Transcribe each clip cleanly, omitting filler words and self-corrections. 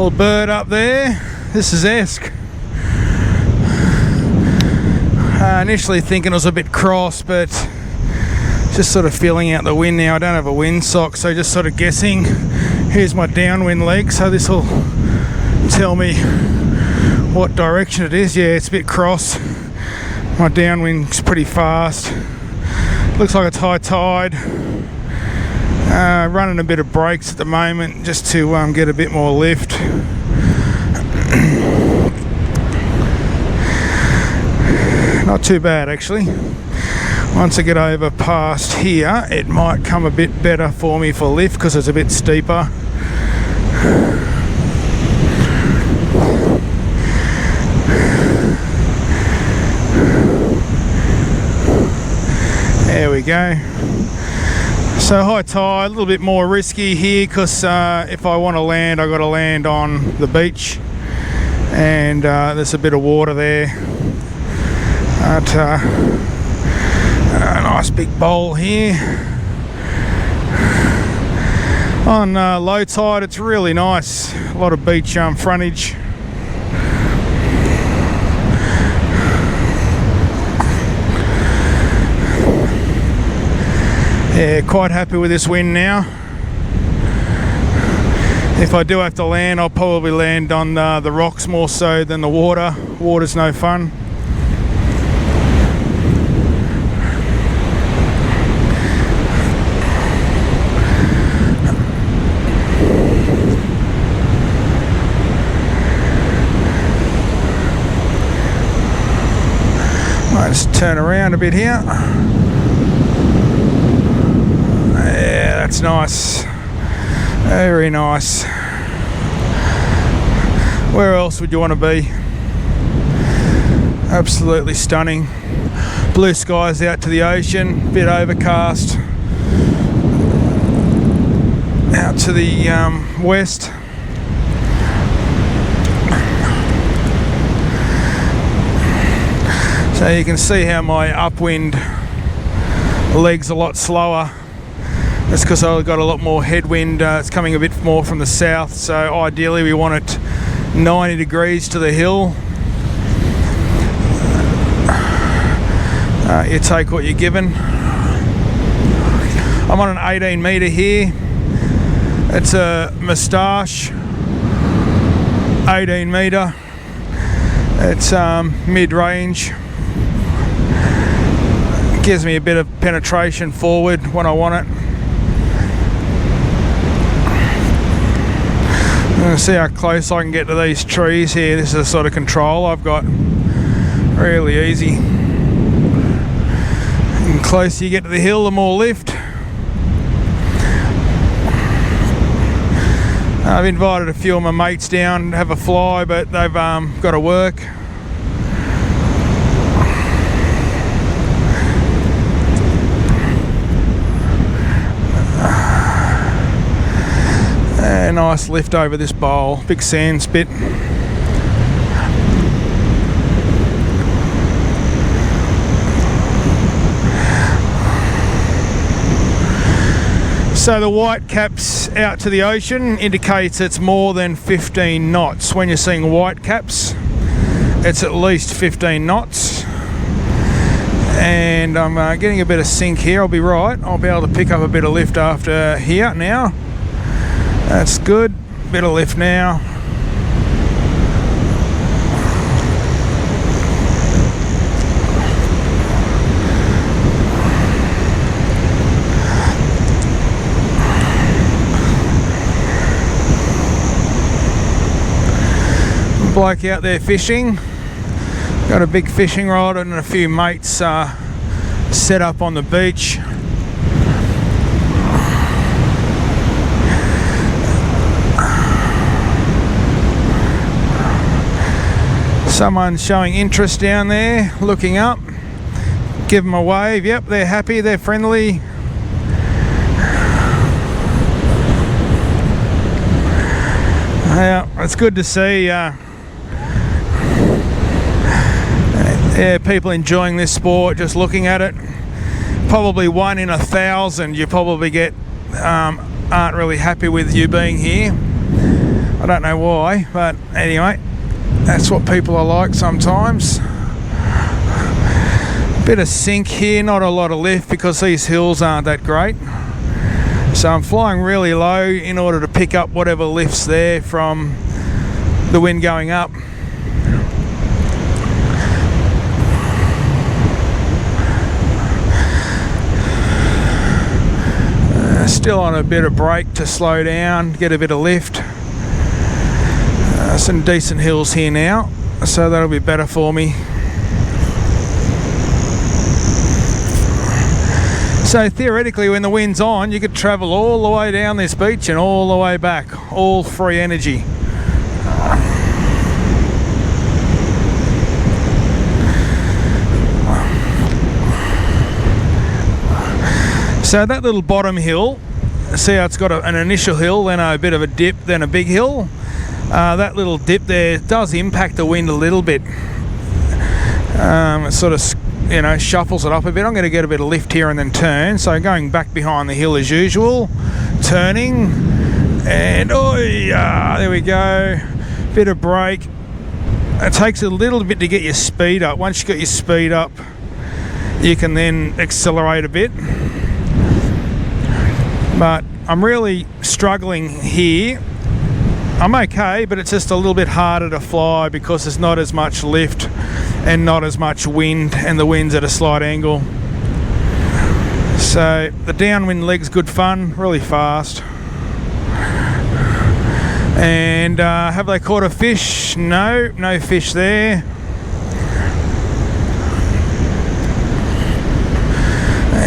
Little bird up there. This is Esk. Initially thinking it was a bit cross, but just sort of feeling out the wind now. I don't have a windsock, so just sort of guessing. Here's my downwind leg, so this will tell me what direction it is. Yeah, it's a bit cross. My downwind's pretty fast. Looks like it's high tide. Running a bit of brakes at the moment just to get a bit more lift. Not too bad actually. Once I get over past here, it might come a bit better for me for lift because it's a bit steeper. There we go. So high tide, a little bit more risky here because if I want to land, I've got to land on the beach, and there's a bit of water there. But a nice big bowl here. On low tide, it's really nice. A lot of beach frontage. Yeah, quite happy with this wind now. If I do have to land, I'll probably land on the rocks more so than the water. Water's no fun. Might just turn around a bit here. Yeah, that's nice. Very nice. Where else would you want to be? Absolutely stunning. Blue skies out to the ocean, bit overcast. Out to the west. So you can see how my upwind leg's a lot slower. That's because I've got a lot more headwind. It's coming a bit more from the south, so ideally we want it 90 degrees to the hill. You take what you're given. I'm on an 18 metre here. It's a Moustache 18 metre. It's mid-range. Gives me a bit of penetration forward when I want it. I'm going to see how close I can get to these trees here. This is the sort of control I've got. Really easy. The closer you get to the hill, the more lift. I've invited a few of my mates down to have a fly, but they've got to work. A nice lift over this bowl, big sand spit. So the white caps out to the ocean indicates it's more than 15 knots. When you're seeing white caps, it's at least 15 knots. And I'm getting a bit of sink here. I'll be right. I'll be able to pick up a bit of lift after here now. That's good. Bit of lift now. Bloke out there fishing. Got a big fishing rod and a few mates set up on the beach. Someone's showing interest down there, looking up. Give them a wave. Yep, they're happy, they're friendly. Yeah, it's good to see people enjoying this sport, just looking at it. Probably 1 in 1,000 you probably get aren't really happy with you being here. I don't know why, but anyway, that's what people are like sometimes. Bit of sink here, not a lot of lift because these hills aren't that great. So I'm flying really low in order to pick up whatever lift's there from the wind going up. Still on a bit of brake to slow down, get a bit of lift. Some decent hills here now, so that'll be better for me. So theoretically, when the wind's on, you could travel all the way down this beach and all the way back, all free energy. So that little bottom hill, see how it's got an initial hill, then a bit of a dip, then a big hill. That little dip there does impact the wind a little bit. It sort of, you know, shuffles it up a bit. I'm going to get a bit of lift here and then turn. So going back behind the hill as usual, turning, and oh yeah, there we go. Bit of brake. It takes a little bit to get your speed up. Once you got your speed up, you can then accelerate a bit. But I'm really struggling here. I'm okay, but it's just a little bit harder to fly because there's not as much lift and not as much wind, and the wind's at a slight angle. So the downwind leg's good fun, really fast. And have they caught a fish? No fish there.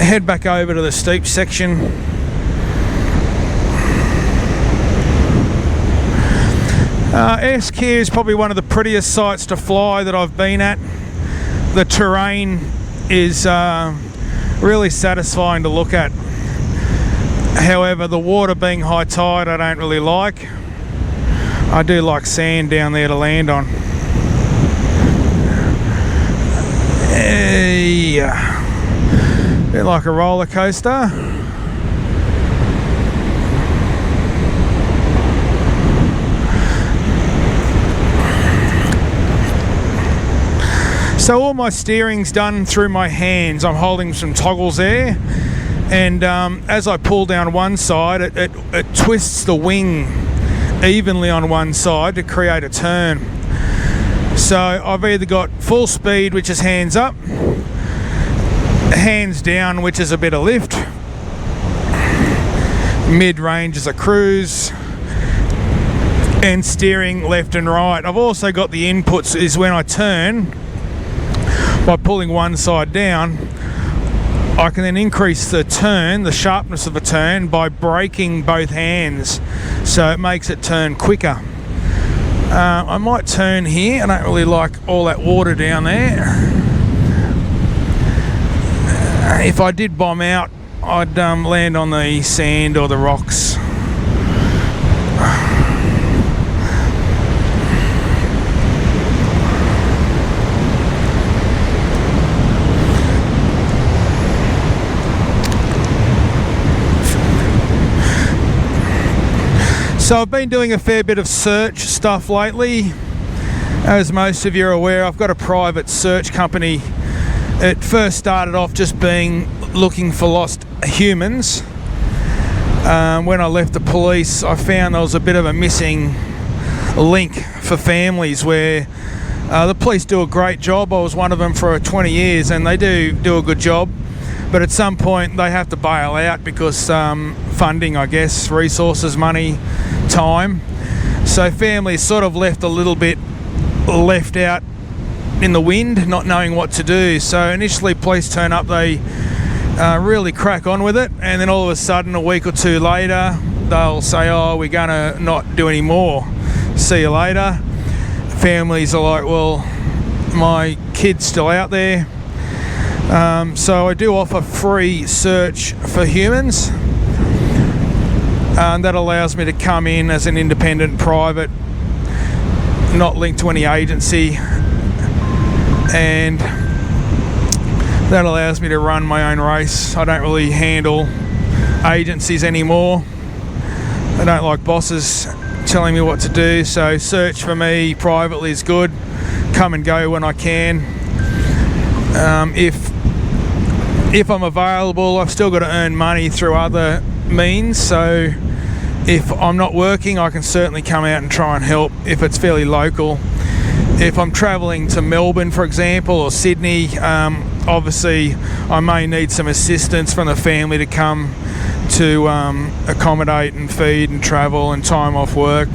Head back over to the steep section. SQ is probably one of the prettiest sites to fly that I've been at. The terrain is really satisfying to look at. However, the water being high tide I don't really like. I do like sand down there to land on. Bit like a roller coaster. So all my steering's done through my hands. I'm holding some toggles there, and as I pull down one side, it twists the wing evenly on one side to create a turn. So I've either got full speed, which is hands up, hands down, which is a bit of lift, mid-range is a cruise, and steering left and right. I've also got the inputs is when I turn, by pulling one side down, I can then increase the turn, the sharpness of the turn, by braking both hands, so it makes it turn quicker. I might turn here. I don't really like all that water down there. If I did bomb out, I'd land on the sand or the rocks. So I've been doing a fair bit of search stuff lately. As most of you are aware, I've got a private search company. It first started off just being looking for lost humans. When I left the police, I found there was a bit of a missing link for families where the police do a great job. I was one of them for 20 years and they do a good job. But at some point they have to bail out because funding, I guess, resources, money, time. So families sort of left a little bit left out in the wind, not knowing what to do. So initially police turn up, they really crack on with it, and then all of a sudden a week or two later they'll say, oh, we're gonna not do any more, see you later. Families are like, well, my kid's still out there. So I do offer free search for humans, and that allows me to come in as an independent private, not linked to any agency, and that allows me to run my own race. I don't really handle agencies anymore. I don't like bosses telling me what to do. So search for me privately is good. Come and go when I can. If I'm available, I've still got to earn money through other means. So if I'm not working, I can certainly come out and try and help if it's fairly local. If I'm travelling to Melbourne, for example, or Sydney, obviously I may need some assistance from the family to come to accommodate and feed and travel and time off work.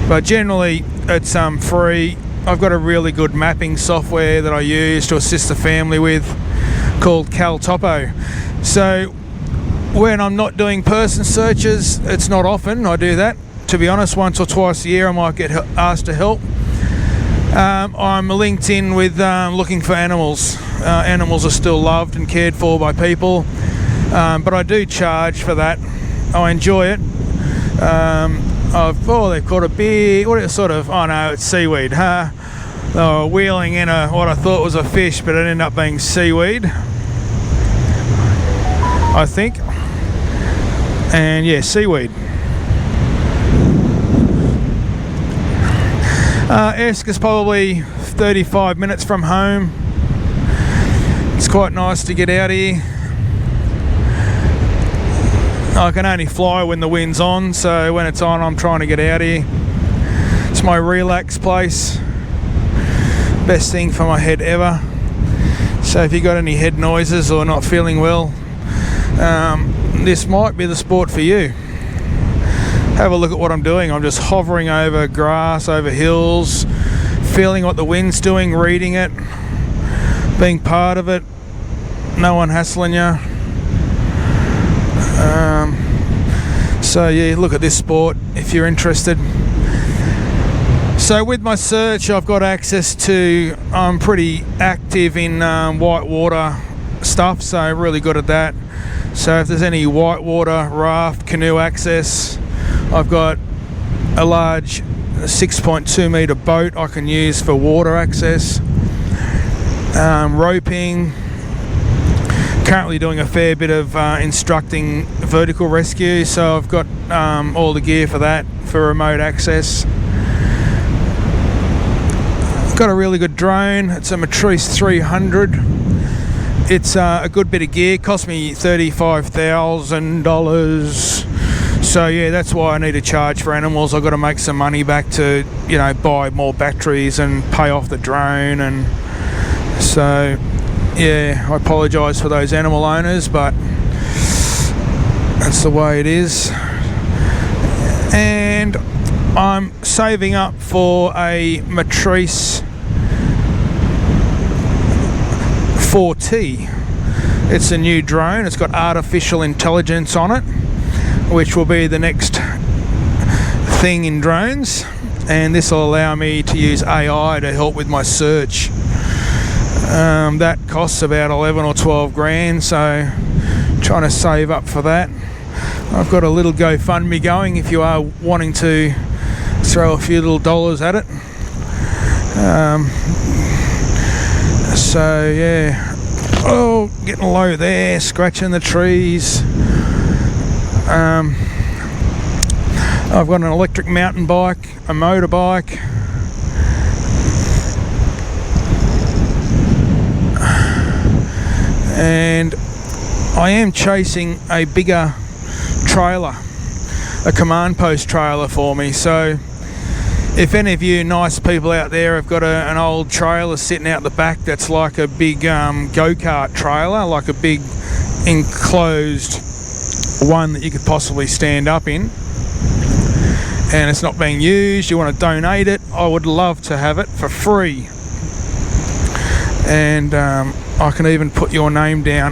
But generally it's free. I've got a really good mapping software that I use to assist the family with called CalTopo. So when I'm not doing person searches, it's not often I do that. To be honest, once or twice a year I might get asked to help. I'm linked in with looking for animals. Animals are still loved and cared for by people, but I do charge for that. I enjoy it. They've caught a big, it's seaweed. They were wheeling in what I thought was a fish, but it ended up being seaweed, I think. And yeah, seaweed. Esk is probably 35 minutes from home. It's quite nice to get out here. I can only fly when the wind's on, so when it's on I'm trying to get out here. It's my relax place. Best thing for my head ever. So if you got any head noises or not feeling well, this might be the sport for you. Have a look at what I'm doing. I'm just hovering over grass, over hills, feeling what the wind's doing, reading it, being part of it, no one hassling you. So yeah, look at this sport if you're interested. So with my search, I've got access to, I'm pretty active in whitewater stuff, so really good at that. So if there's any whitewater raft, canoe access, I've got a large 6.2 metre boat I can use for water access. Roping. Currently doing a fair bit of instructing vertical rescue, so I've got all the gear for that, for remote access. I've got a really good drone. It's a Moustache 300. It's a good bit of gear. Cost me $35,000. So yeah, that's why I need to charge for animals. I've got to make some money back to, buy more batteries and pay off the drone. And so yeah, I apologise for those animal owners, but that's the way it is. And I'm saving up for a Moustache 4T. It's a new drone. It's got artificial intelligence on it, which will be the next thing in drones, and this will allow me to use AI to help with my search. That costs about 11 or 12 grand, so trying to save up for that. I've got a little GoFundMe going if you are wanting to throw a few little dollars at it. So yeah, oh, getting low there, scratching the trees. I've got an electric mountain bike, a motorbike, and I am chasing a bigger trailer, a command post trailer for me. So if any of you nice people out there have got an old trailer sitting out the back that's like a big go-kart trailer, like a big enclosed one that you could possibly stand up in, and it's not being used, you want to donate it, I would love to have it for free. And I can even put your name down